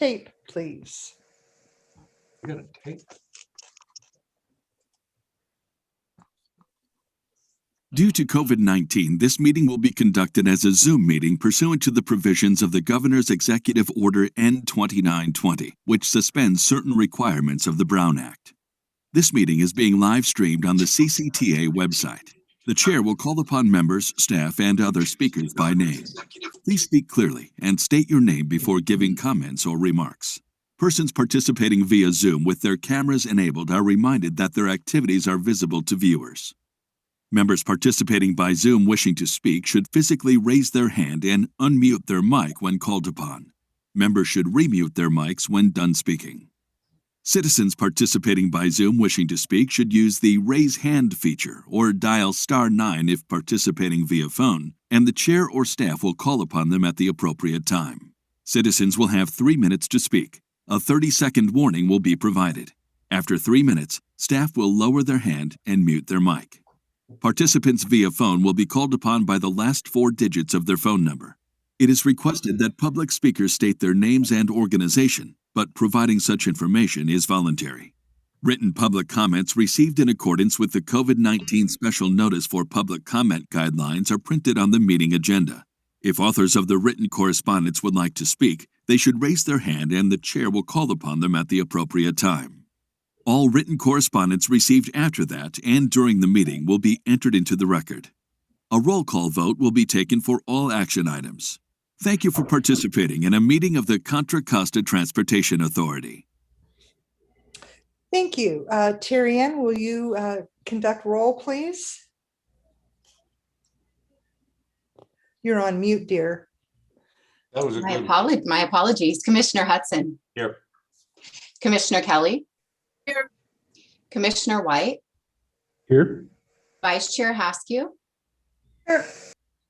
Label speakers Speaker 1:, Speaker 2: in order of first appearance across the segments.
Speaker 1: tape, please.
Speaker 2: I got a tape.
Speaker 3: Due to COVID-19, this meeting will be conducted as a Zoom meeting pursuant to the provisions of the Governor's Executive Order N-2920, which suspends certain requirements of the Brown Act. This meeting is being live streamed on the CCTA website. The chair will call upon members, staff, and other speakers by name. Please speak clearly and state your name before giving comments or remarks. Persons participating via Zoom with their cameras enabled are reminded that their activities are visible to viewers. Members participating by Zoom wishing to speak should physically raise their hand and unmute their mic when called upon. Members should remute their mics when done speaking. Citizens participating by Zoom wishing to speak should use the Raise Hand feature or dial *9 if participating via phone, and the chair or staff will call upon them at the appropriate time. Citizens will have 3 minutes to speak. A 30-second warning will be provided. After 3 minutes, staff will lower their hand and mute their mic. Participants via phone will be called upon by the last 4 digits of their phone number. It is requested that public speakers state their names and organization, but providing such information is voluntary. Written public comments received in accordance with the COVID-19 Special Notice for Public Comment Guidelines are printed on the meeting agenda. If authors of the written correspondence would like to speak, they should raise their hand and the chair will call upon them at the appropriate time. All written correspondence received after that and during the meeting will be entered into the record. A roll call vote will be taken for all action items. Thank you for participating in a meeting of the Contra Costa Transportation Authority.
Speaker 1: Thank you. Terry Ann, will you conduct roll, please? You're on mute, dear.
Speaker 2: That was a
Speaker 4: My
Speaker 2: good
Speaker 4: my apologies. Commissioner Hudson.
Speaker 2: Here.
Speaker 4: Commissioner Kelly.
Speaker 5: Here.
Speaker 4: Commissioner White.
Speaker 6: Here.
Speaker 4: Vice Chair Haskew.
Speaker 1: Here.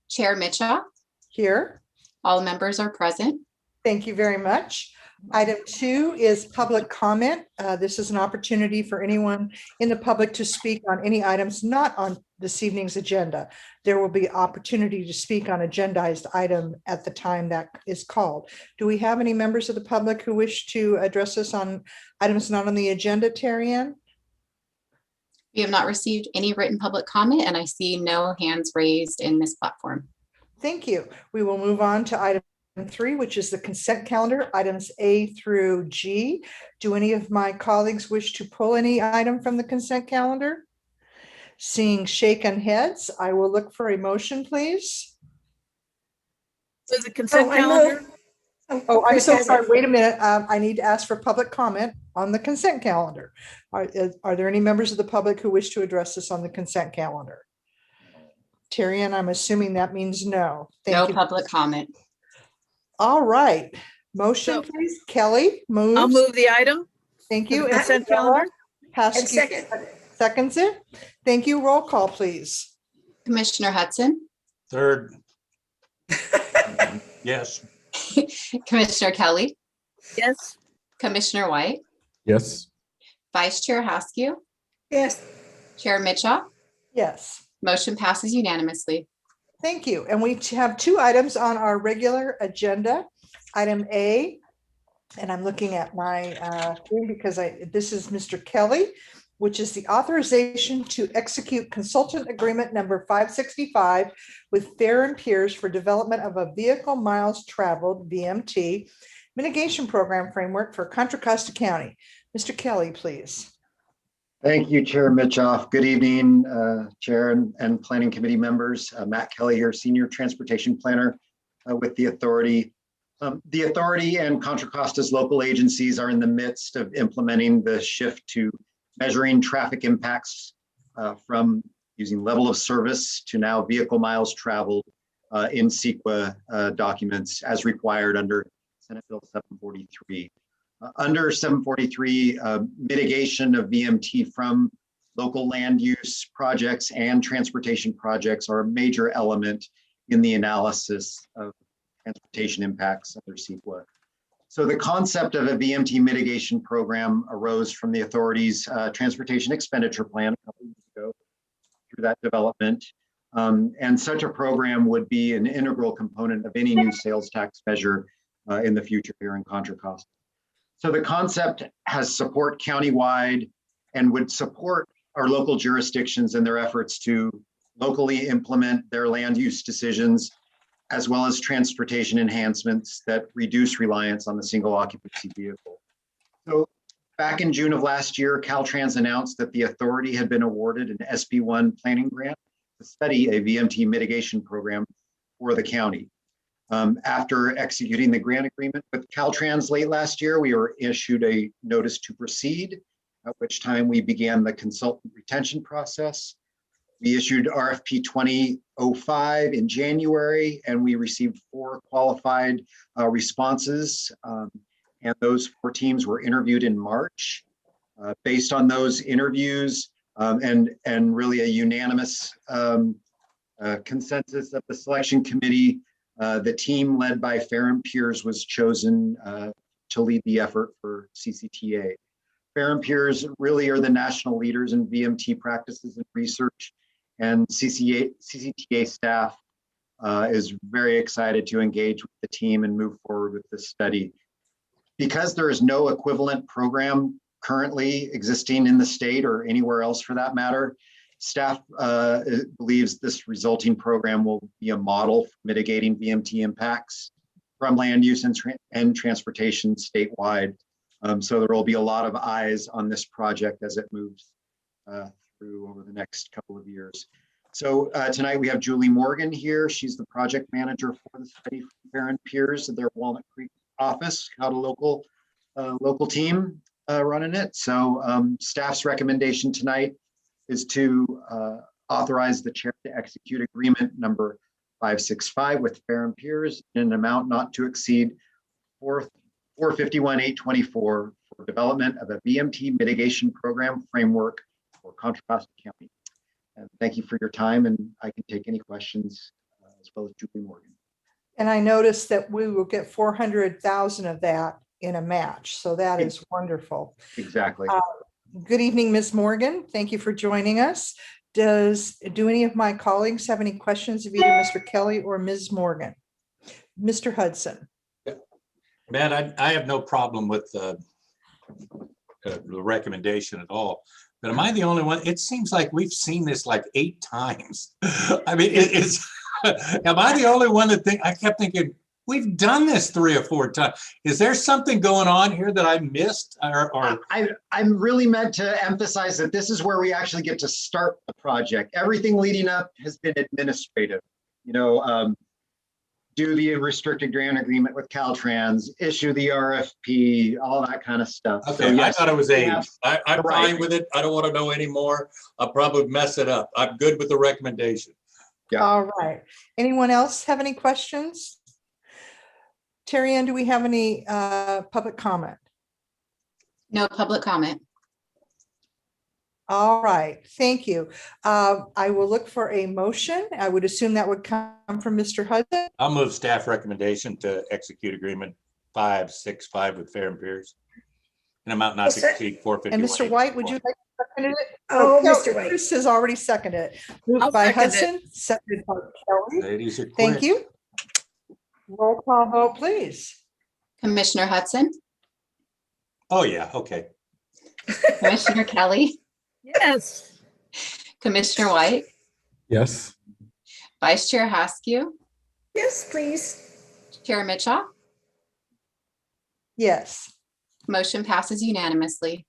Speaker 4: Chair Mitchell.
Speaker 1: Here.
Speaker 4: All members are present.
Speaker 1: Thank you very much. Item 2 is public comment. This is an opportunity for anyone in the public to speak on any items not on this evening's agenda. There will be opportunity to speak on agendized item at the time that is called. Do we have any members of the public who wish to address us on items not on the agenda, Terry Ann?
Speaker 4: We have not received any written public comment, and I see no hands raised in this platform.
Speaker 1: Thank you. We will move on to item 3, which is the consent calendar, items A through G. Do any of my colleagues wish to pull any item from the consent calendar? Seeing shaken heads, I will look for a motion, please.
Speaker 5: So the consent
Speaker 1: I
Speaker 5: calendar.
Speaker 1: Oh, I'm so sorry. Wait a minute. I need to ask for public comment on the consent calendar. Are there any members of the public who wish to address this on the consent calendar? Terry Ann, I'm assuming that means no. Thank
Speaker 4: No
Speaker 1: you.
Speaker 4: public comment.
Speaker 1: All right. Motion,
Speaker 5: So-
Speaker 1: please. Kelly moves.
Speaker 5: I'll move the item.
Speaker 1: Thank you.
Speaker 5: the consent calendar.
Speaker 1: Haskell
Speaker 5: second.
Speaker 1: seconds it. Thank you. Roll call, please.
Speaker 4: Commissioner Hudson.
Speaker 2: third. Yes.
Speaker 4: Commissioner Kelly.
Speaker 5: Yes.
Speaker 4: Commissioner White.
Speaker 6: Yes.
Speaker 4: Vice Chair Haskew.
Speaker 5: Yes.
Speaker 4: Chair Mitchell.
Speaker 1: Yes.
Speaker 4: Motion passes unanimously.
Speaker 1: Thank you. And we have 2 items on our regular agenda. Item A, and I'm looking at my thing because this is Mr. Kelly, which is the authorization to execute consultant agreement number 565 with Fair and Peers for development of a vehicle miles traveled VMT mitigation program framework for Contra Costa County. Mr. Kelly, please.
Speaker 7: Thank you, Chair Mitchoff. Good evening, Chair and Planning Committee members. Matt Kelly here, Senior Transportation Planner with the Authority. The Authority and Contra Costa's local agencies are in the midst of implementing the shift to measuring traffic impacts from using level of service to now vehicle miles traveled in CEQA documents as required under Senate Bill 743. Under 743, mitigation of VMT from local land use projects and transportation projects are a major element in the analysis of transportation impacts under CEQA. So the concept of a VMT mitigation program arose from the Authority's transportation expenditure plan a couple of years ago through that development. And such a program would be an integral component of any new sales tax measure in the future here in Contra Costa. So the concept has support countywide and would support our local jurisdictions in their efforts to locally implement their land use decisions, as well as transportation enhancements that reduce reliance on the single occupancy vehicle. So back in June of last year, Caltrans announced that the authority had been awarded an SB1 planning grant to study a VMT mitigation program for the county. After executing the grant agreement with Caltrans late last year, we were issued a notice to proceed, at which time we began the consultant retention process. We issued RFP 2005 in January, and we received 4 qualified responses. And those 4 teams were interviewed in March. Based on those interviews and really a unanimous consensus of the selection committee, the team led by Farron Piers was chosen to lead the effort for CCTA. Farron Piers really are the national leaders in VMT practices and research, and CCTA staff is very excited to engage with the team and move forward with this study. Because there is no equivalent program currently existing in the state or anywhere else for that matter, staff believes this resulting program will be a model for mitigating VMT impacts from land use and transportation statewide. So there will be a lot of eyes on this project as it moves through over the next couple of years. So tonight we have Julie Morgan here. She's the project manager for the study from Farron Piers at their Walnut Creek office, got a local team running it. So staff's recommendation tonight is to authorize the chair to execute agreement number 565 with Farron Piers in an amount not to exceed $451,824 for development of a VMT mitigation program framework for Contra Costa County. And thank you for your time, and I can take any questions as well as Julie Morgan.
Speaker 1: And I noticed that we will get 400,000 of that in a match. So that is wonderful.
Speaker 7: Exactly.
Speaker 1: Good evening, Ms. Morgan. Thank you for joining us. Do any of my colleagues have any questions of either Mr. Kelly or Ms. Morgan? Mr. Hudson.
Speaker 2: Man, I have no problem with the recommendation at all. But am I the only one? It seems like we've seen this like 8 times. I mean, am I the only one that I kept thinking, we've done this 3 or 4 times. Is there something going on here that I missed?
Speaker 7: I'm really meant to emphasize that this is where we actually get to start the project. Everything leading up has been administrative. You know, do the restricted grant agreement with Caltrans, issue the RFP, all that kind of stuff.
Speaker 2: Okay,
Speaker 7: So, yes,
Speaker 2: I thought it was 8.
Speaker 7: have-
Speaker 2: I'm
Speaker 7: right.
Speaker 2: fine with it. I don't want to know anymore. I'll probably mess it up. I'm good with the recommendation.
Speaker 7: Yeah.
Speaker 1: All right. Anyone else have any questions? Terry Ann, do we have any public comment?
Speaker 4: No public comment.
Speaker 1: All right, thank you. I will look for a motion. I would assume that would come from Mr. Hudson.
Speaker 2: I'll move staff recommendation to execute agreement 565 with Farron Piers. An amount not to exceed 451.
Speaker 1: And Mr. White, would you like to second it?
Speaker 5: Oh,
Speaker 1: Kel-
Speaker 5: Mr. White.
Speaker 1: Chris has already seconded it. Moved
Speaker 5: I'll
Speaker 1: by
Speaker 5: second it.
Speaker 1: Hudson, seconded by Kelly.
Speaker 2: Ladies are quick.
Speaker 1: Thank you. Roll call vote, please.
Speaker 4: Commissioner Hudson,
Speaker 2: Oh, yeah, okay.
Speaker 4: Commissioner Kelly,
Speaker 5: Yes.
Speaker 4: Commissioner White,
Speaker 6: Yes.
Speaker 4: Vice Chair Haskew,
Speaker 5: Yes, please.
Speaker 4: Chair Mitchell.
Speaker 1: Yes,
Speaker 4: Motion passes unanimously.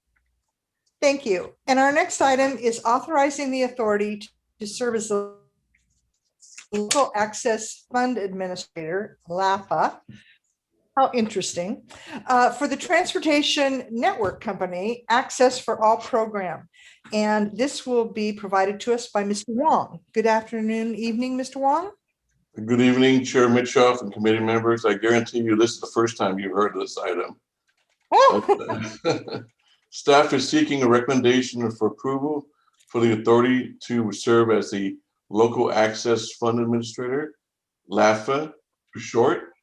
Speaker 1: thank you. And our next item is authorizing the authority to serve as the Local Access Fund Administrator, LAFA. How interesting. For the Transportation Network Company, Access for All program. And this will be provided to us by Mr. Wong. Good afternoon, evening, Mr. Wong.
Speaker 8: Good evening, Chair Mitchoff and committee members. I guarantee you this is the first time you've heard of this item.
Speaker 1: Oh,
Speaker 8: Staff is seeking a recommendation for approval for the authority to serve as the Local Access Fund Administrator, LAFA for short,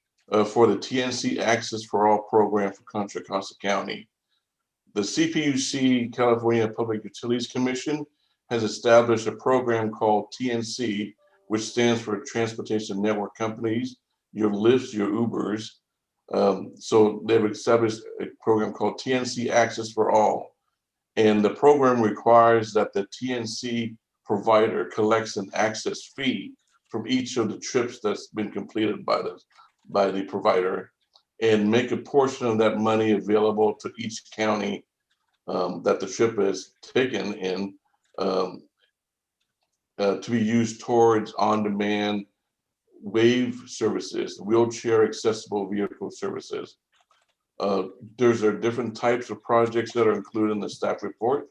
Speaker 8: for the TNC Access for All program for Contra Costa County. The CPUC, California Public Utilities Commission, has established a program called TNC, which stands for Transportation Network Companies, your Lyfts, your Ubers, So they've established a program called TNC Access for All. And the program requires that the TNC provider collects an access fee from each of the trips that's been completed by the provider, and make a portion of that money available to each county that the trip is taken in, to be used towards on-demand wave services, wheelchair accessible vehicle services. There's different types of projects that are included in the staff report.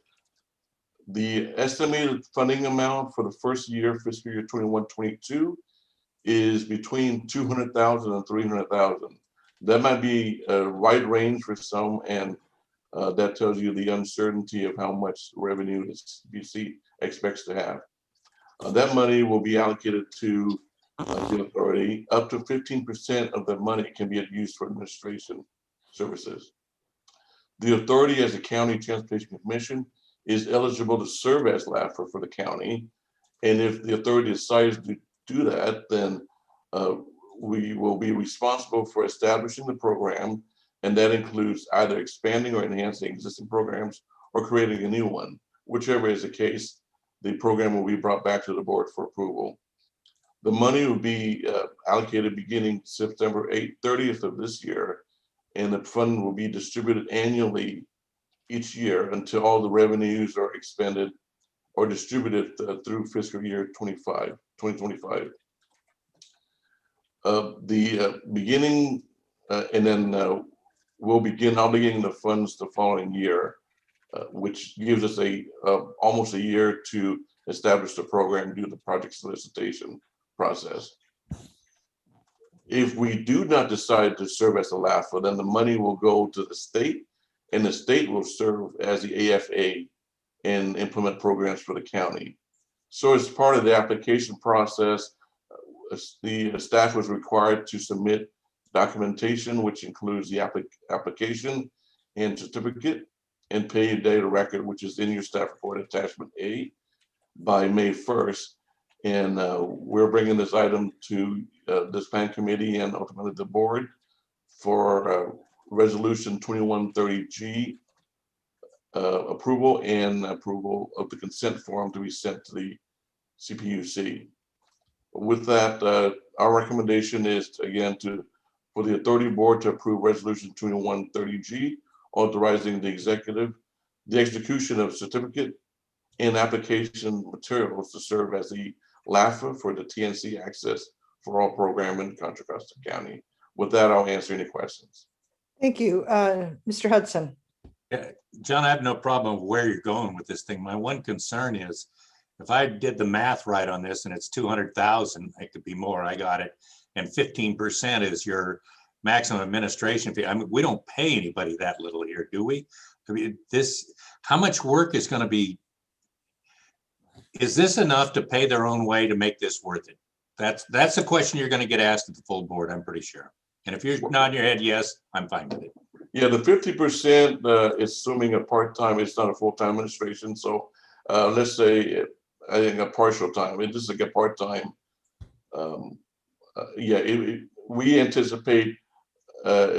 Speaker 8: The estimated funding amount for the first year, fiscal year 21-22, is between 200,000 and 300,000. That might be a wide range for some, and that tells you the uncertainty of how much revenue the CPC expects to have. That money will be allocated to the authority. Up to 15% of the money can be used for administration services. The authority, as a county transportation commission, is eligible to serve as LAFRA for the county. And if the authority decides to do that, then we will be responsible for establishing the program. And that includes either expanding or enhancing existing programs or creating a new one. Whichever is the case, the program will be brought back to the board for approval. The money will be allocated beginning September 30th of this year, and the fund will be distributed annually each year until all the revenues are expended or distributed through fiscal year 2025. The beginning, and then we'll begin obligating the funds the following year, which gives us almost a year to establish the program, do the project solicitation process. If we do not decide to serve as a LAFA, then the money will go to the state, and the state will serve as the AFA and implement programs for the county. So as part of the application process, the staff was required to submit documentation, which includes the application and certificate and pay data record, which is in your staff report attachment A, by May 1st. And we're bringing this item to this plan committee and ultimately the board for resolution 2130G approval and approval of the consent form to be sent to the CPUC. With that, our recommendation is for the authority board to approve resolution 2130G, authorizing the execution of certificate and application materials to serve as the LAFA for the TNC Access for All program in Contra Costa County. With that, I'll answer any questions.
Speaker 1: Thank you. Mr. Hudson.
Speaker 2: Yeah, John, I have no problem with where you're going with this thing. My one concern is if I did the math right on this and it's 200,000, it could be more, I got it. And 15% is your maximum administration fee. I mean, we don't pay anybody that little here, do we? I mean, how much work is going to be, is this enough to pay their own way to make this worth it? That's the question you're going to get asked at the full board, I'm pretty sure. And if you're nodding your head yes, I'm fine with it.
Speaker 8: Yeah, the 50% is assuming a part-time, it's not a full-time administration. So let's say, I think a partial time, it's just like a part-time. We anticipate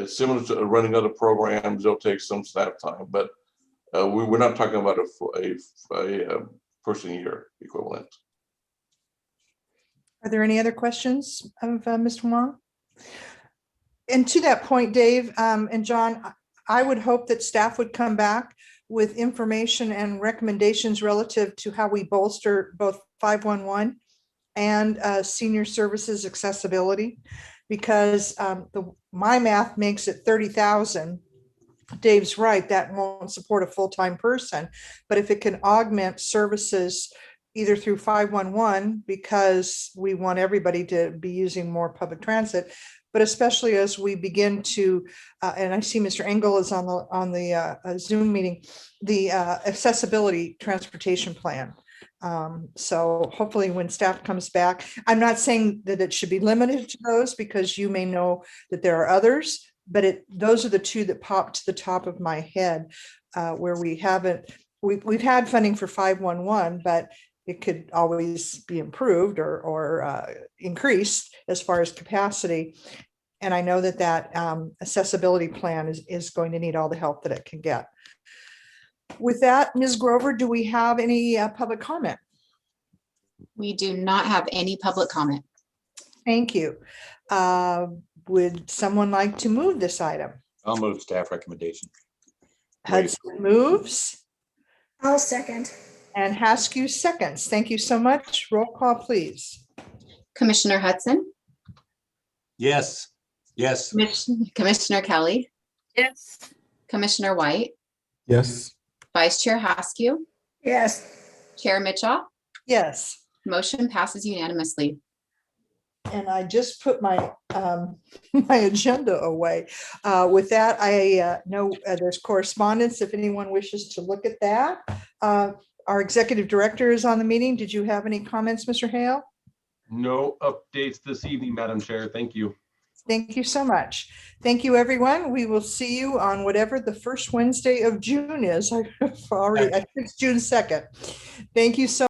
Speaker 8: similar to running other programs, they'll take some staff time, but we're not talking about a person year equivalent.
Speaker 1: Are there any other questions of Mr. Wong? And to that point, Dave and John, I would hope that staff would come back with information and recommendations relative to how we bolster both 511 and senior services accessibility, because my math makes it 30,000. Dave's right, that won't support a full-time person, but if it can augment services either through 511, because we want everybody to be using more public transit, but especially as we begin to, and I see Mr. Engel is on the Zoom meeting, the accessibility transportation plan. So hopefully when staff comes back, I'm not saying that it should be limited to those, because you may know that there are others, but those are the two that popped to the top of my head, where we've had funding for 511, but it could always be improved or increased as far as capacity. And I know that that accessibility plan is going to need all the help that it can get. With that, Ms. Grover, do we have any public comment?
Speaker 4: We do not have any public comment.
Speaker 1: Thank you. Would someone like to move this item?
Speaker 2: I'll move staff recommendation.
Speaker 1: Hudson moves
Speaker 5: I'll second.
Speaker 1: and Haskew seconds. Thank you so much. Roll call, please.
Speaker 4: Commissioner Hudson,
Speaker 2: Yes, yes,
Speaker 4: Commissioner Kelly,
Speaker 5: Yes.
Speaker 4: Commissioner White,
Speaker 6: Yes.
Speaker 4: Vice Chair Haskew,
Speaker 5: Yes.
Speaker 4: Chair Mitchell.
Speaker 1: Yes.
Speaker 4: Motion passes unanimously.
Speaker 1: And I just put my my agenda away. With that, I know there's correspondence if anyone wishes to look at that. Our executive director is on the meeting. Did you have any comments, Mr. Hale?
Speaker 9: No updates this evening, Madam Chair. Thank you.
Speaker 1: Thank you so much. Thank you, everyone. We will see you on whatever the first Wednesday of June is. I think it's June 2nd. Thank you so